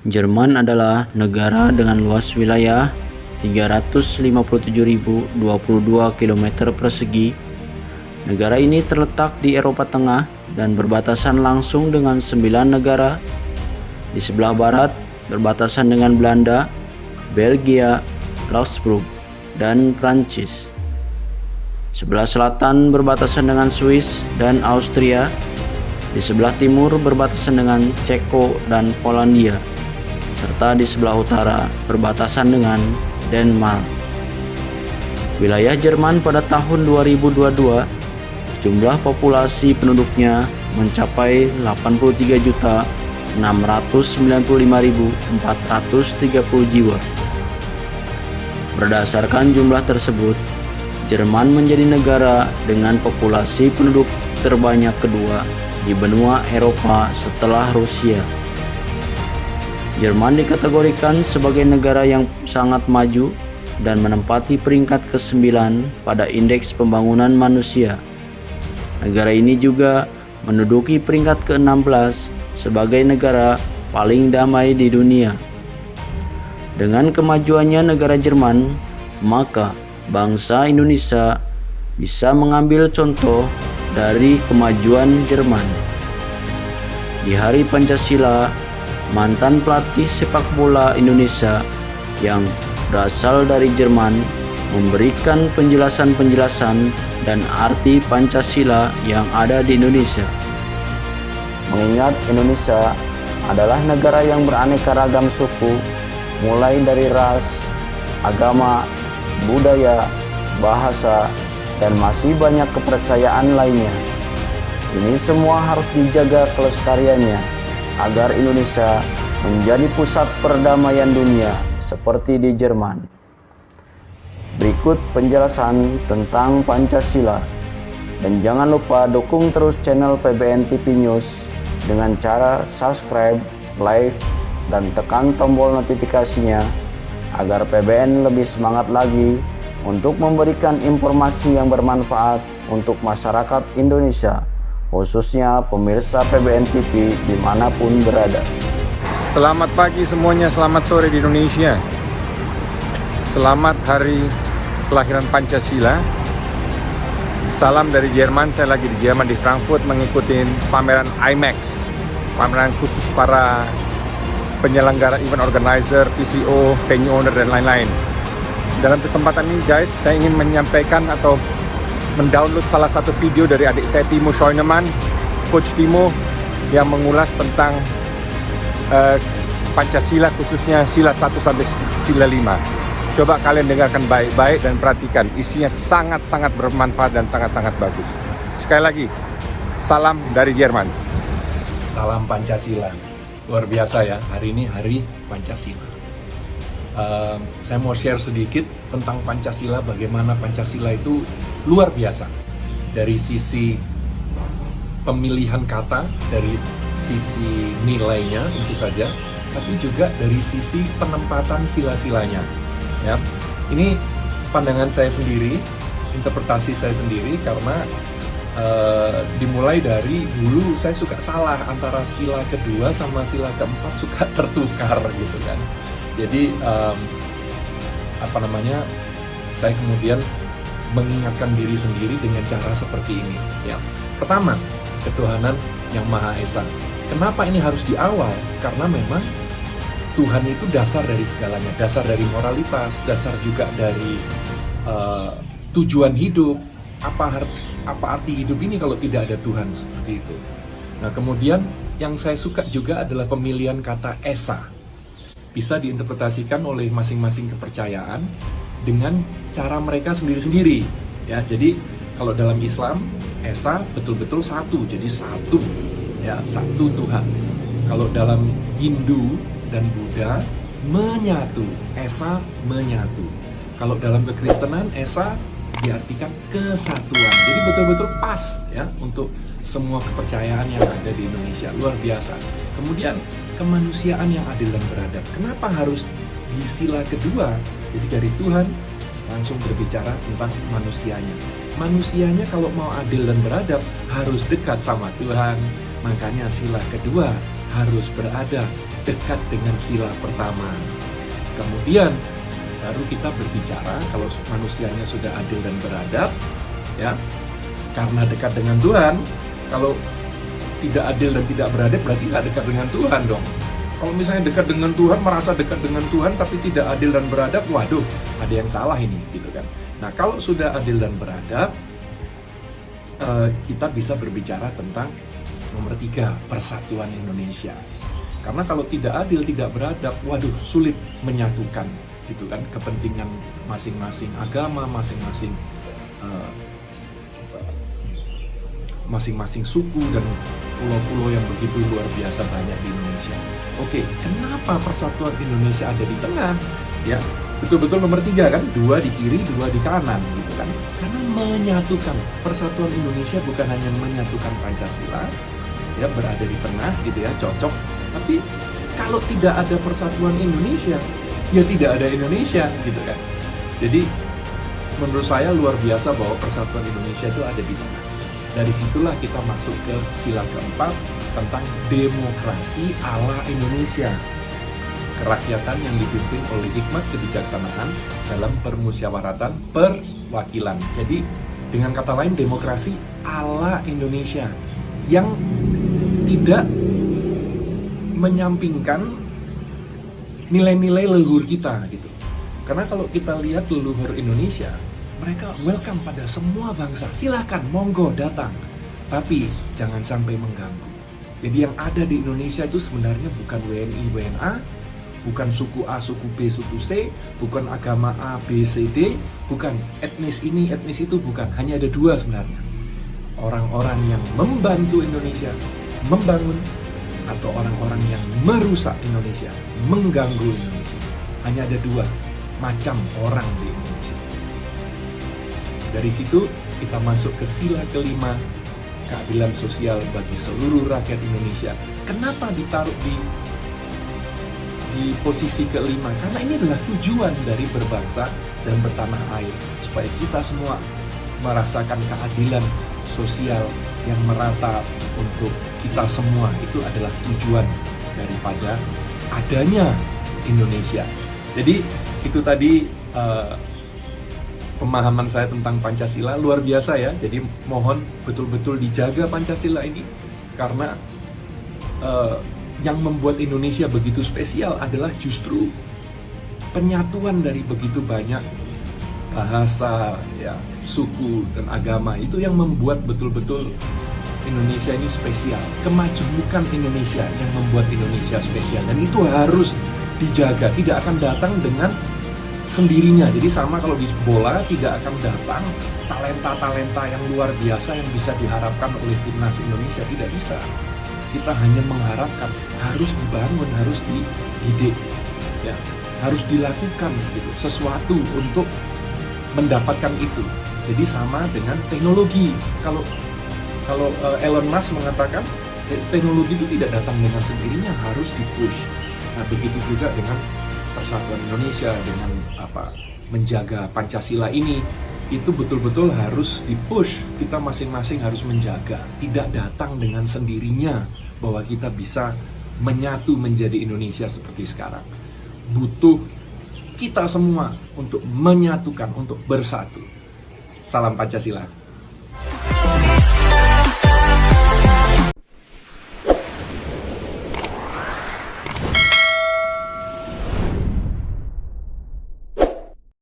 Jerman adalah negara dengan luas wilayah 357.022 km persegi. Negara ini terletak di Eropa Tengah dan berbatasan langsung dengan 9 negara. Di sebelah barat berbatasan dengan Belanda, Belgia, Luxembourg, dan Prancis. Sebelah selatan berbatasan dengan Swiss dan Austria. Di sebelah timur berbatasan dengan Ceko dan Polandia, serta di sebelah utara berbatasan dengan Denmark. Wilayah Jerman pada tahun 2022, jumlah populasi penduduknya mencapai 83.695.430 jiwa. Berdasarkan jumlah tersebut, Jerman menjadi negara dengan populasi penduduk terbanyak kedua di benua Eropa setelah Rusia. Jerman dikategorikan sebagai negara yang sangat maju dan menempati peringkat ke-9 pada Indeks Pembangunan Manusia. Negara ini juga menduduki peringkat ke-16 sebagai negara paling damai di dunia. Dengan kemajuannya negara Jerman, maka bangsa Indonesia bisa mengambil contoh dari kemajuan Jerman. Di Hari Pancasila, mantan pelatih sepak bola Indonesia yang berasal dari Jerman memberikan penjelasan-penjelasan dan arti Pancasila yang ada di Indonesia. Mengingat Indonesia adalah negara yang beraneka ragam suku, mulai dari ras, agama, budaya, bahasa, dan masih banyak kepercayaan lainnya. Ini semua harus dijaga kelestariannya agar Indonesia menjadi pusat perdamaian dunia seperti di Jerman. Berikut penjelasan tentang Pancasila. Dan jangan lupa dukung terus channel PBN TV News dengan cara subscribe, like, dan tekan tombol notifikasinya agar PBN lebih semangat lagi untuk memberikan informasi yang bermanfaat untuk masyarakat Indonesia, khususnya pemirsa PBN TV dimanapun berada. Selamat pagi semuanya, selamat sore di Indonesia. Selamat hari kelahiran Pancasila. Salam dari Jerman, saya lagi di Jerman di Frankfurt mengikuti pameran IMAX, pameran khusus para penyelenggara event organizer, PCO, venue owner, dan lain-lain. Dalam kesempatan ini guys, saya ingin menyampaikan atau mendownload salah satu video dari adik saya Timo Scheunemann, Coach Timo, yang mengulas tentang Pancasila, khususnya sila 1 sampai sila 5. Coba kalian dengarkan baik-baik dan perhatikan, isinya sangat-sangat bermanfaat dan sangat-sangat bagus. Sekali lagi, salam dari Jerman. Salam Pancasila. Luar biasa ya, hari ini hari Pancasila. Saya mau share sedikit tentang Pancasila, bagaimana Pancasila itu luar biasa. Dari sisi pemilihan kata, dari sisi nilainya tentu saja, tapi juga dari sisi penempatan sila-silanya. Ya, ini pandangan saya sendiri, interpretasi saya sendiri, karena dimulai dari dulu saya suka salah antara sila kedua sama sila keempat, suka tertukar gitu kan. Jadi saya kemudian mengingatkan diri sendiri dengan cara seperti ini. Ya, pertama, ketuhanan yang Maha Esa. Kenapa ini harus di awal? Karena memang Tuhan itu dasar dari segalanya, dasar dari moralitas, dasar juga dari tujuan hidup. Apa arti hidup ini kalau tidak ada Tuhan, seperti itu. Nah, kemudian yang saya suka juga adalah pemilihan kata Esa. Bisa diinterpretasikan oleh masing-masing kepercayaan dengan cara mereka sendiri-sendiri. Ya, jadi kalau dalam Islam, Esa betul-betul satu, jadi satu, ya, satu Tuhan. Kalau dalam Hindu dan Buddha, menyatu, Esa menyatu. Kalau dalam kekristenan, Esa diartikan kesatuan. Jadi betul-betul pas ya untuk semua kepercayaan yang ada di Indonesia. Luar biasa. Kemudian kemanusiaan yang adil dan beradab. Kenapa harus di sila kedua? Jadi dari Tuhan langsung berbicara tentang manusianya. Manusianya kalau mau adil dan beradab harus dekat sama Tuhan. Makanya sila kedua harus berada dekat dengan sila pertama. Kemudian baru kita berbicara kalau manusianya sudah adil dan beradab, ya. Karena dekat dengan Tuhan. Kalau tidak adil dan tidak beradab berarti nggak dekat dengan Tuhan dong. Kalau misalnya dekat dengan Tuhan, merasa dekat dengan Tuhan tapi tidak adil dan beradab, waduh, ada yang salah ini, gitu kan. Nah, kalau sudah adil dan beradab, kita bisa berbicara tentang nomor 3, persatuan Indonesia. Karena kalau tidak adil, tidak beradab, waduh, sulit menyatukan, gitu kan, kepentingan masing-masing agama, masing-masing suku dan pulau-pulau yang begitu luar biasa banyak di Indonesia. Oke, kenapa persatuan Indonesia ada di tengah? Ya, betul-betul nomor 3 kan, 2 di kiri, 2 di kanan, gitu kan. Karena menyatukan persatuan Indonesia bukan hanya menyatukan Pancasila, ya, berada di tengah, gitu ya, cocok. Tapi kalau tidak ada persatuan Indonesia, ya tidak ada Indonesia, gitu kan. Jadi menurut saya luar biasa bahwa persatuan Indonesia itu ada di tengah. Dari situlah kita masuk ke sila keempat tentang demokrasi ala Indonesia. Kerakyatan yang dipimpin oleh hikmat kebijaksanaan dalam permusyawaratan perwakilan. Jadi dengan kata lain demokrasi ala Indonesia yang tidak menyampingkan nilai-nilai leluhur kita gitu. Karena kalau kita lihat leluhur Indonesia, mereka welcome pada semua bangsa. Silakan, monggo datang. Tapi jangan sampai mengganggu. Jadi yang ada di Indonesia itu sebenarnya bukan WNI, WNA, bukan suku A, suku B, suku C, bukan agama A, B, C, D, bukan etnis ini, etnis itu, bukan. Hanya ada 2 sebenarnya. Orang-orang yang membantu Indonesia membangun, atau orang-orang yang merusak Indonesia, mengganggu Indonesia. Hanya ada 2 macam orang di Indonesia. Dari situ kita masuk ke sila kelima, keadilan sosial bagi seluruh rakyat Indonesia. Kenapa ditaruh di posisi kelima? Karena ini adalah tujuan dari berbangsa dan bertanah air, supaya kita semua merasakan keadilan sosial yang merata untuk kita semua. Itu adalah tujuan daripada adanya Indonesia. Jadi itu tadi pemahaman saya tentang Pancasila luar biasa ya. Jadi mohon betul-betul dijaga Pancasila ini, karena yang membuat Indonesia begitu spesial adalah justru penyatuan dari begitu banyak bahasa, ya, suku dan agama. Itu yang membuat betul-betul Indonesia ini spesial. Kemajemukan Indonesia yang membuat Indonesia spesial, dan itu harus dijaga. Tidak akan datang dengan sendirinya. Jadi sama kalau di bola, tidak akan datang talenta-talenta yang luar biasa yang bisa diharapkan oleh timnas Indonesia. Tidak bisa. Kita hanya mengharapkan, harus dibangun, harus dididik, ya, harus dilakukan gitu, sesuatu untuk mendapatkan itu. Jadi sama dengan teknologi. Kalau Elon Musk mengatakan teknologi itu tidak datang dengan sendirinya, harus di-push. Nah, begitu juga dengan persatuan Indonesia, dengan menjaga Pancasila ini, itu betul-betul harus di-push. Kita masing-masing harus menjaga, tidak datang dengan sendirinya bahwa kita bisa menyatu menjadi Indonesia seperti sekarang. Butuh kita semua untuk menyatukan, untuk bersatu. Salam Pancasila.